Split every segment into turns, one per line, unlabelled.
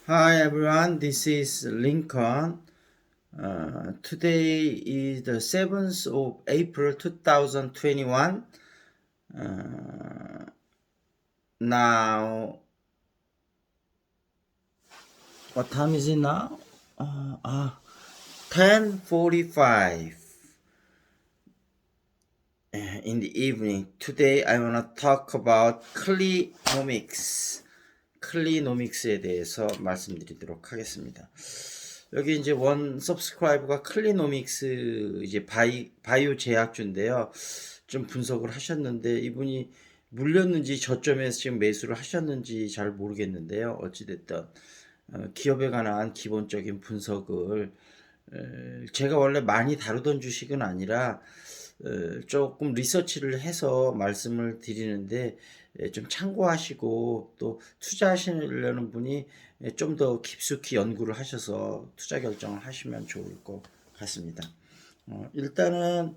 Hi everyone, this is Lincoln. Today is the 7th of April 2021. Now, what time is it now? 10:45 in the evening. Today I want to talk about 클리노믹스에 대해서 말씀드리도록 하겠습니다. 여기 이제 원 서브스크라이버가 클리노믹스 이제 바이오 제약주인데요. 좀 분석을 하셨는데 이분이 물렸는지 저점에서 지금 매수를 하셨는지 잘 모르겠는데요. 어찌됐든 기업에 관한 기본적인 분석을 제가 원래 많이 다루던 주식은 아니라 조금 리서치를 해서 말씀을 드리는데 좀 참고하시고 또 투자하시려는 분이 좀 더 깊숙이 연구를 하셔서 투자 결정을 하시면 좋을 것 같습니다. 일단은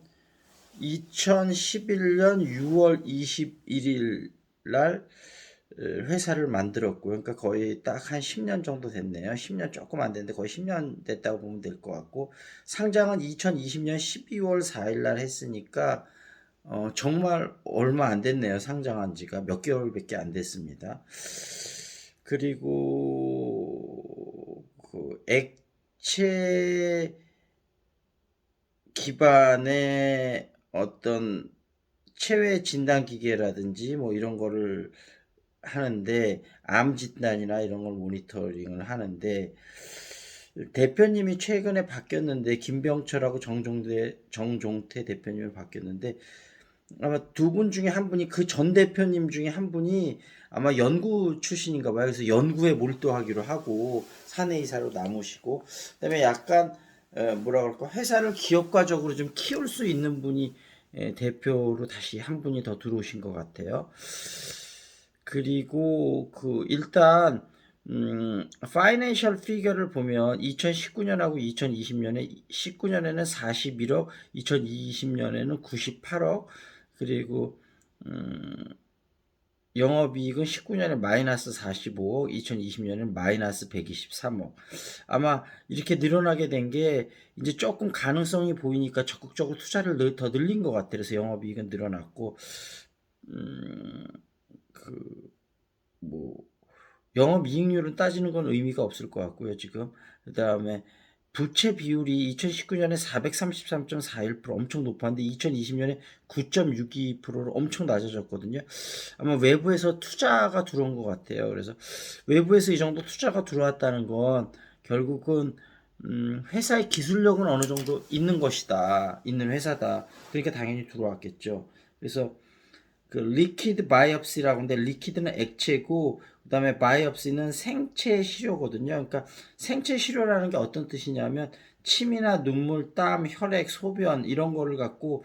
2011년 6월 21일 날 회사를 만들었고요. 그러니까 거의 딱 한 10년 정도 됐네요. 10년 조금 안 됐는데 거의 10년 됐다고 보면 될 것 같고, 상장은 2020년 12월 4일 날 했으니까 정말 얼마 안 됐네요. 상장한 지가 몇 개월밖에 안 됐습니다. 그리고 그 액체 기반의 어떤 체외 진단 기계라든지 뭐 이런 거를 하는데, 암 진단이나 이런 걸 모니터링을 하는데, 대표님이 최근에 바뀌었는데 김병철하고 정종태 대표님이 바뀌었는데, 아마 두 분 중에 한 분이, 그 전 대표님 중에 한 분이 아마 연구 출신인가 봐요. 그래서 연구에 몰두하기로 하고 사내이사로 남으시고, 그다음에 약간 뭐라 그럴까, 회사를 기업가적으로 좀 키울 수 있는 분이 대표로 다시 한 분이 더 들어오신 것 같아요. 그리고 그 일단 파이낸셜 피겨를 보면 2019년하고 2020년에 19년에는 41억, 2020년에는 98억, 그리고 영업이익은 19년에 마이너스 45억, 2020년에는 마이너스 123억. 아마 이렇게 늘어나게 된 게 이제 조금 가능성이 보이니까 적극적으로 투자를 더 늘린 것 같아요. 그래서 영업이익은 늘어났고, 뭐 영업이익률은 따지는 건 의미가 없을 것 같고요, 지금. 그 다음에 부채 비율이 2019년에 433.41% 엄청 높았는데 2020년에 9.62%로 엄청 낮아졌거든요. 아마 외부에서 투자가 들어온 것 같아요. 그래서 외부에서 이 정도 투자가 들어왔다는 건 결국은 회사의 기술력은 어느 정도 있는 것이다. 있는 회사다. 그러니까 당연히 들어왔겠죠. 그래서 그 리퀴드 바이옵시라고 하는데, 리퀴드는 액체고 그다음에 바이옵시는 생체 시료거든요. 그러니까 생체 시료라는 게 어떤 뜻이냐면 침이나 눈물, 땀, 혈액, 소변 이런 거를 갖고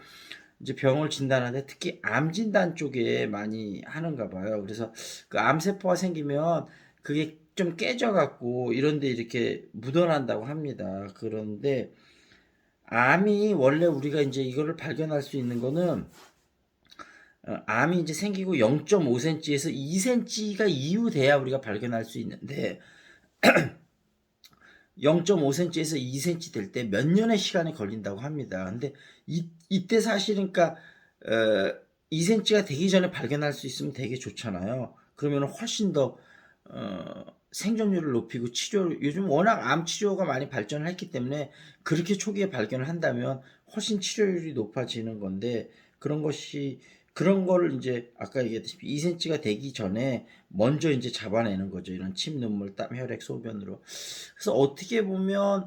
이제 병을 진단하는데, 특히 암 진단 쪽에 많이 하는가 봐요. 그래서 그 암세포가 생기면 그게 좀 깨져갖고 이런데 이렇게 묻어난다고 합니다. 그런데 암이 원래 우리가 이제 이거를 발견할 수 있는 거는 암이 이제 생기고 0.5cm에서 2cm가 이후돼야 우리가 발견할 수 있는데, 0.5cm에서 2cm 될 때 몇 년의 시간이 걸린다고 합니다. 근데 이때 사실은 그러니까 2cm가 되기 전에 발견할 수 있으면 되게 좋잖아요. 그러면 훨씬 더 생존율을 높이고, 요즘 워낙 암 치료가 많이 발전을 했기 때문에 그렇게 초기에 발견을 한다면 훨씬 치료율이 높아지는 건데, 그런 거를 이제 아까 얘기했듯이 2cm가 되기 전에 먼저 이제 잡아내는 거죠. 이런 침, 눈물, 땀, 혈액, 소변으로. 그래서 어떻게 보면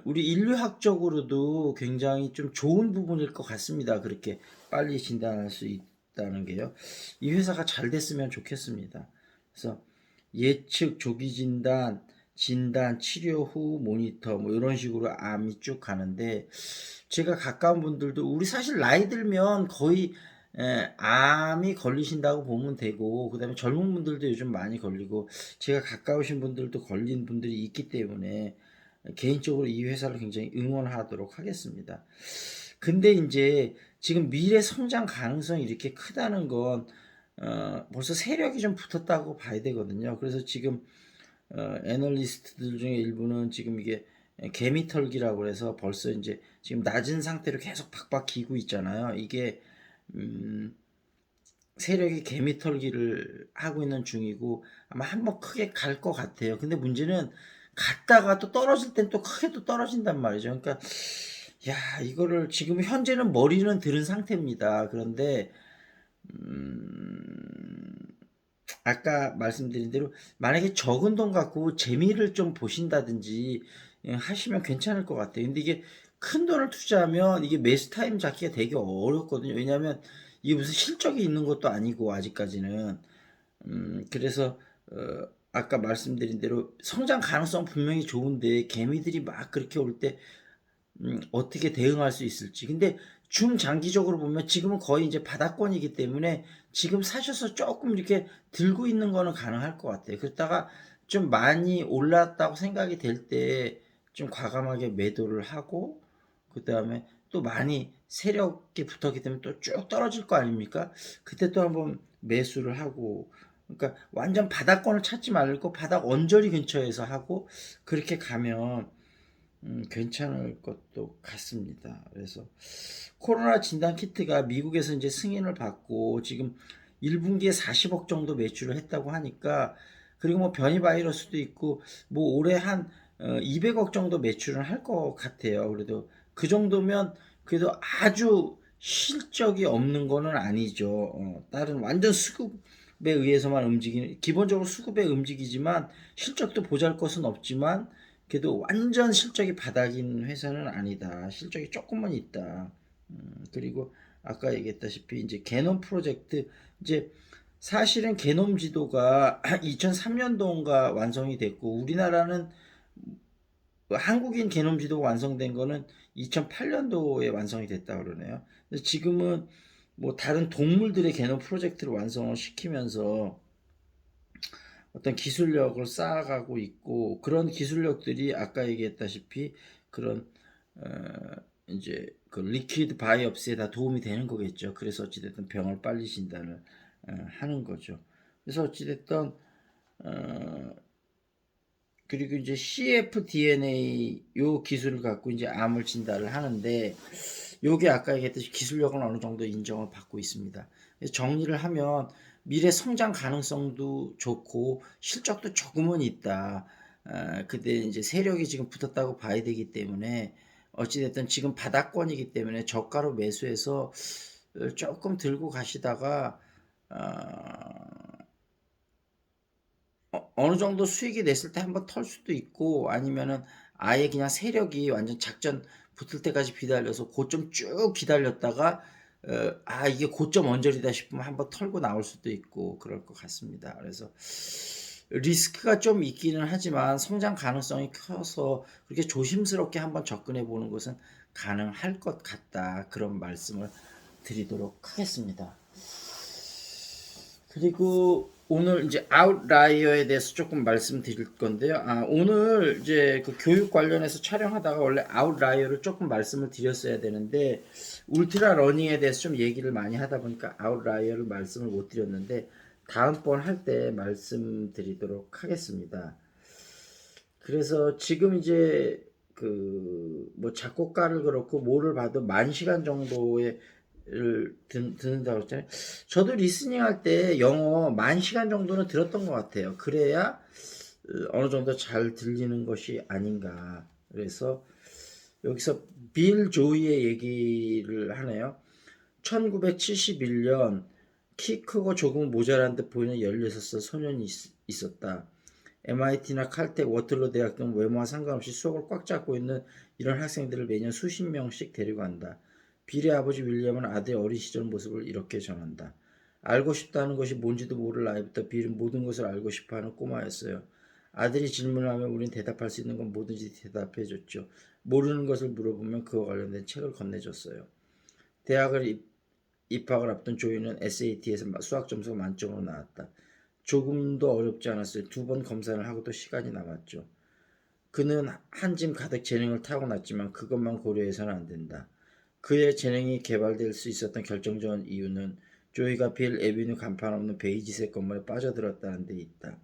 우리 인류학적으로도 굉장히 좀 좋은 부분일 것 같습니다. 그렇게 빨리 진단할 수 있다는 게요. 이 회사가 잘 됐으면 좋겠습니다. 그래서 예측, 조기 진단, 치료 후 모니터 뭐 이런 식으로 암이 쭉 가는데, 제가 가까운 분들도, 우리 사실 나이 들면 거의 암이 걸리신다고 보면 되고, 그다음에 젊은 분들도 요즘 많이 걸리고, 제가 가까우신 분들도 걸린 분들이 있기 때문에 개인적으로 이 회사를 굉장히 응원하도록 하겠습니다. 근데 이제 지금 미래 성장 가능성이 이렇게 크다는 건 벌써 세력이 좀 붙었다고 봐야 되거든요. 그래서 지금 애널리스트들 중에 일부는 지금 이게 개미털기라고 해서 벌써 이제 지금 낮은 상태로 계속 박박 기고 있잖아요. 이게 세력이 개미털기를 하고 있는 중이고 아마 한번 크게 갈 것 같아요. 근데 문제는 갔다가 또 떨어질 땐 또 크게 또 떨어진단 말이죠. 그러니까 야 이거를 지금 현재는 머리는 들은 상태입니다. 그런데 아까 말씀드린 대로 만약에 적은 돈 갖고 재미를 좀 보신다든지 하시면 괜찮을 것 같아요. 근데 이게 큰 돈을 투자하면 이게 매수 타임 잡기가 되게 어렵거든요. 왜냐하면 이게 무슨 실적이 있는 것도 아니고 아직까지는 그래서 아까 말씀드린 대로 성장 가능성 분명히 좋은데 개미들이 막 그렇게 올 때 어떻게 대응할 수 있을지. 근데 중장기적으로 보면 지금은 거의 이제 바닥권이기 때문에 지금 사셔서 조금 이렇게 들고 있는 거는 가능할 것 같아요. 그러다가 좀 많이 올랐다고 생각이 될 때 좀 과감하게 매도를 하고 그다음에 또 많이 세력이 붙었기 때문에 또 쭉 떨어질 거 아닙니까? 그때 또 한번 매수를 하고 그러니까 완전 바닥권을 찾지 말고 바닥 언저리 근처에서 하고 그렇게 가면 괜찮을 것도 같습니다. 그래서 코로나 진단 키트가 미국에서 이제 승인을 받고 지금 1분기에 40억 정도 매출을 했다고 하니까 그리고 뭐 변이 바이러스도 있고 뭐 올해 한 200억 정도 매출을 할 것 같아요. 그래도 그 정도면 그래도 아주 실적이 없는 거는 아니죠. 다른 완전 수급에 의해서만 움직이는 기본적으로 수급에 움직이지만 실적도 보잘 것은 없지만 그래도 완전 실적이 바닥인 회사는 아니다. 실적이 조금은 있다. 그리고 아까 얘기했다시피 이제 게놈 프로젝트 이제 사실은 게놈 지도가 2003년도인가 완성이 됐고 우리나라는 한국인 게놈 지도가 완성된 거는 2008년도에 완성이 됐다 그러네요. 근데 지금은 뭐 다른 동물들의 게놈 프로젝트를 완성을 시키면서 어떤 기술력을 쌓아가고 있고 그런 기술력들이 아까 얘기했다시피 그런 어, 이제 그 리퀴드 바이옵시에 다 도움이 되는 거겠죠. 그래서 어찌됐든 병을 빨리 진단을 하는 거죠. 그래서 어찌됐든 어, 그리고 이제 cfDNA 요 기술을 갖고 이제 암을 진단을 하는데 요게 아까 얘기했듯이 기술력은 어느 정도 인정을 받고 있습니다. 그래서 정리를 하면 미래 성장 가능성도 좋고 실적도 조금은 있다. 근데 이제 세력이 지금 붙었다고 봐야 되기 때문에 어찌됐든 지금 바닥권이기 때문에 저가로 매수해서 조금 들고 가시다가 어느 정도 수익이 냈을 때 한번 털 수도 있고 아니면은 아예 그냥 세력이 완전 작전 붙을 때까지 기다려서 고점 쭉 기다렸다가 이게 고점 언저리다 싶으면 한번 털고 나올 수도 있고 그럴 것 같습니다. 그래서 리스크가 좀 있기는 하지만 성장 가능성이 커서 그렇게 조심스럽게 한번 접근해 보는 것은 가능할 것 같다. 그런 말씀을 드리도록 하겠습니다. 그리고 오늘 이제 아웃라이어에 대해서 조금 말씀드릴 건데요. 오늘 이제 그 교육 관련해서 촬영하다가 원래 아웃라이어를 조금 말씀을 드렸어야 되는데 울트라 러닝에 대해서 좀 얘기를 많이 하다 보니까 아웃라이어를 말씀을 못 드렸는데 다음번 할 때 말씀드리도록 하겠습니다. 그래서 지금 이제 그 뭐 작곡가를 그렇고 뭐를 봐도 10,000시간 정도의 듣는다고 했잖아요. 저도 리스닝 할 때 영어 10,000시간 정도는 들었던 것 같아요. 그래야 어느 정도 잘 들리는 것이 아닌가. 그래서 여기서 빌 조이의 얘기를 하네요. 1971년 키 크고 조금 모자란 듯 보이는 16살 소년이 있었다. MIT나 칼텍, 워틀로 대학 등 외모와 상관없이 수업을 꽉 잡고 있는 이런 학생들을 매년 수십 명씩 데리고 간다. 빌의 아버지 윌리엄은 아들의 어린 시절 모습을 이렇게 전한다. 알고 싶다는 것이 뭔지도 모를 나이부터 빌은 모든 것을 알고 싶어하는 꼬마였어요. 아들이 질문을 하면 우린 대답할 수 있는 건 뭐든지 대답해줬죠. 모르는 것을 물어보면 그와 관련된 책을 건네줬어요. 대학을 입학을 앞둔 조이는 SAT에서 수학 점수가 만점으로 나왔다. 조금도 어렵지 않았어요. 2번 검사를 하고도 시간이 남았죠. 그는 한 짐 가득 재능을 타고났지만 그것만 고려해서는 안 된다. 그의 재능이 개발될 수 있었던 결정적인 이유는 조이가 빌 에비뉴 간판 없는 베이지색 건물에 빠져들었다는 데 있다.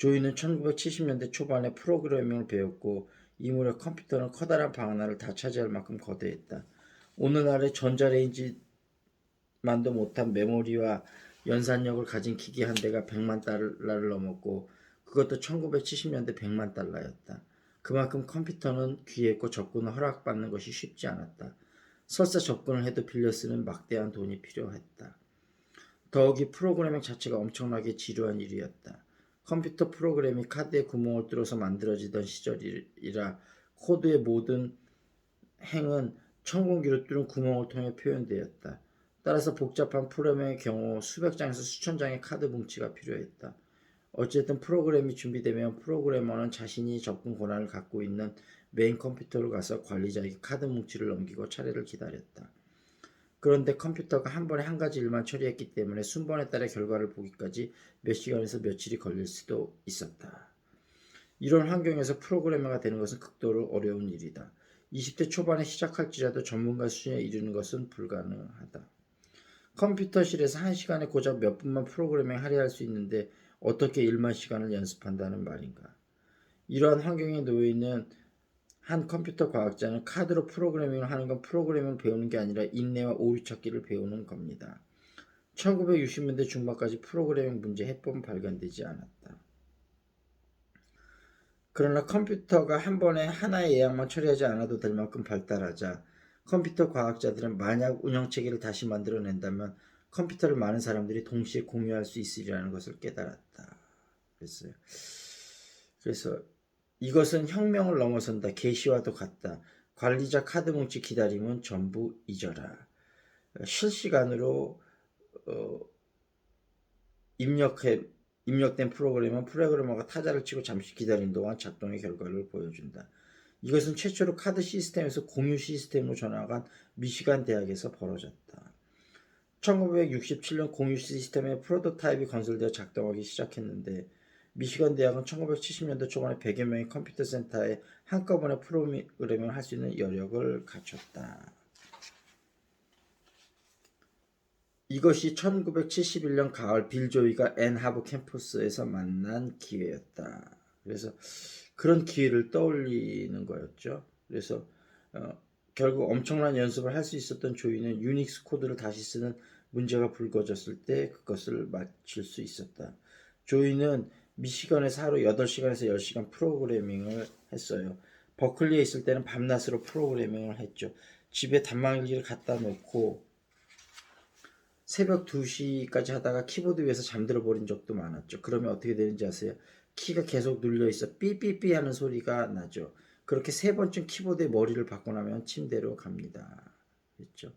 조이는 1970년대 초반에 프로그래밍을 배웠고 이 무렵 컴퓨터는 커다란 방 하나를 다 차지할 만큼 거대했다. 오늘날의 전자레인지만도 못한 메모리와 연산력을 가진 기기 한 대가 100만 달러를 넘었고 그것도 1970년대 100만 달러였다. 그만큼 컴퓨터는 귀했고 접근을 허락받는 것이 쉽지 않았다. 설사 접근을 해도 빌려 쓰는 막대한 돈이 필요했다. 더욱이 프로그래밍 자체가 엄청나게 지루한 일이었다. 컴퓨터 프로그램이 카드에 구멍을 뚫어서 만들어지던 시절이라 코드의 모든 행은 천공기로 뚫은 구멍을 통해 표현되었다. 따라서 복잡한 프로그램의 경우 수백 장에서 수천 장의 카드 뭉치가 필요했다. 어쨌든 프로그램이 준비되면 프로그래머는 자신이 접근 권한을 갖고 있는 메인 컴퓨터로 가서 관리자에게 카드 뭉치를 넘기고 차례를 기다렸다. 그런데 컴퓨터가 한 번에 한 가지 일만 처리했기 때문에 순번에 따라 결과를 보기까지 몇 시간에서 며칠이 걸릴 수도 있었다. 이런 환경에서 프로그래머가 되는 것은 극도로 어려운 일이다. 20대 초반에 시작할지라도 전문가 수준에 이르는 것은 불가능하다. 컴퓨터실에서 1시간에 고작 몇 분만 프로그래밍 하려 할 수 있는데 어떻게 1만 시간을 연습한다는 말인가. 이러한 환경에 놓여있는 한 컴퓨터 과학자는 카드로 프로그래밍을 하는 건 프로그래밍을 배우는 게 아니라 인내와 오류 찾기를 배우는 겁니다. 1960년대 중반까지 프로그래밍 문제 해법은 발견되지 않았다. 그러나 컴퓨터가 한 번에 하나의 예약만 처리하지 않아도 될 만큼 발달하자 컴퓨터 과학자들은 만약 운영체계를 다시 만들어낸다면 컴퓨터를 많은 사람들이 동시에 공유할 수 있으리라는 것을 깨달았다. 그래서 이것은 혁명을 넘어선다. 계시와도 같다. 관리자 카드 뭉치 기다림은 전부 잊어라. 실시간으로 입력된 프로그램은 프로그래머가 타자를 치고 잠시 기다린 동안 작동의 결과를 보여준다. 이것은 최초로 카드 시스템에서 공유 시스템으로 전환한 미시간 대학에서 벌어졌다. 1967년 공유 시스템의 프로토타입이 건설되어 작동하기 시작했는데 미시간 대학은 1970년대 초반에 100여 명의 컴퓨터 센터에 한꺼번에 프로그래밍을 할 수 있는 여력을 갖췄다. 이것이 1971년 가을 빌 조이가 앤 하버 캠퍼스에서 만난 기회였다. 그래서 그런 기회를 떠올리는 거였죠. 그래서 결국 엄청난 연습을 할 수 있었던 조이는 유닉스 코드를 다시 쓰는 문제가 불거졌을 때 그것을 맞출 수 있었다. 조이는 미시건에서 하루 8시간에서 10시간 프로그래밍을 했어요. 버클리에 있을 때는 밤낮으로 프로그래밍을 했죠. 집에 단말기를 갖다 놓고 새벽 2시까지 하다가 키보드 위에서 잠들어 버린 적도 많았죠. 그러면 어떻게 되는지 아세요? 키가 계속 눌려 있어 삐삐삐 하는 소리가 나죠. 그렇게 3번쯤 키보드에 머리를 박고 나면 침대로 갑니다. 그렇죠?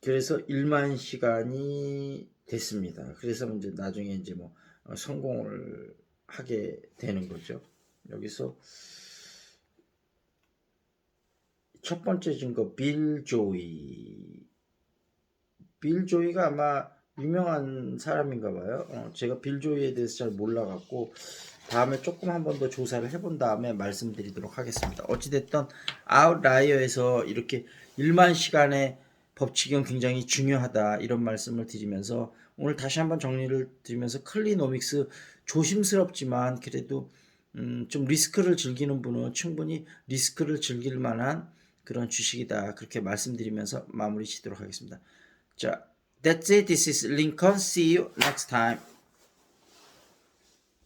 그래서 1만 시간이 됐습니다. 그래서 이제 나중에 이제 뭐 성공을 하게 되는 거죠. 여기서 첫 번째 증거 빌 조이. 빌 조이가 아마 유명한 사람인가 봐요. 제가 빌 조이에 대해서 잘 몰라갖고 다음에 조금 한 번 더 조사를 해본 다음에 말씀드리도록 하겠습니다. 어찌됐든 아웃라이어에서 이렇게 1만 시간의 법칙은 굉장히 중요하다 이런 말씀을 드리면서 오늘 다시 한번 정리를 드리면서 클리노믹스 조심스럽지만 그래도 좀 리스크를 즐기는 분은 충분히 리스크를 즐길 만한 그런 주식이다 그렇게 말씀드리면서 마무리 짓도록 하겠습니다. 자, that's it. This is Lincoln. See you next time.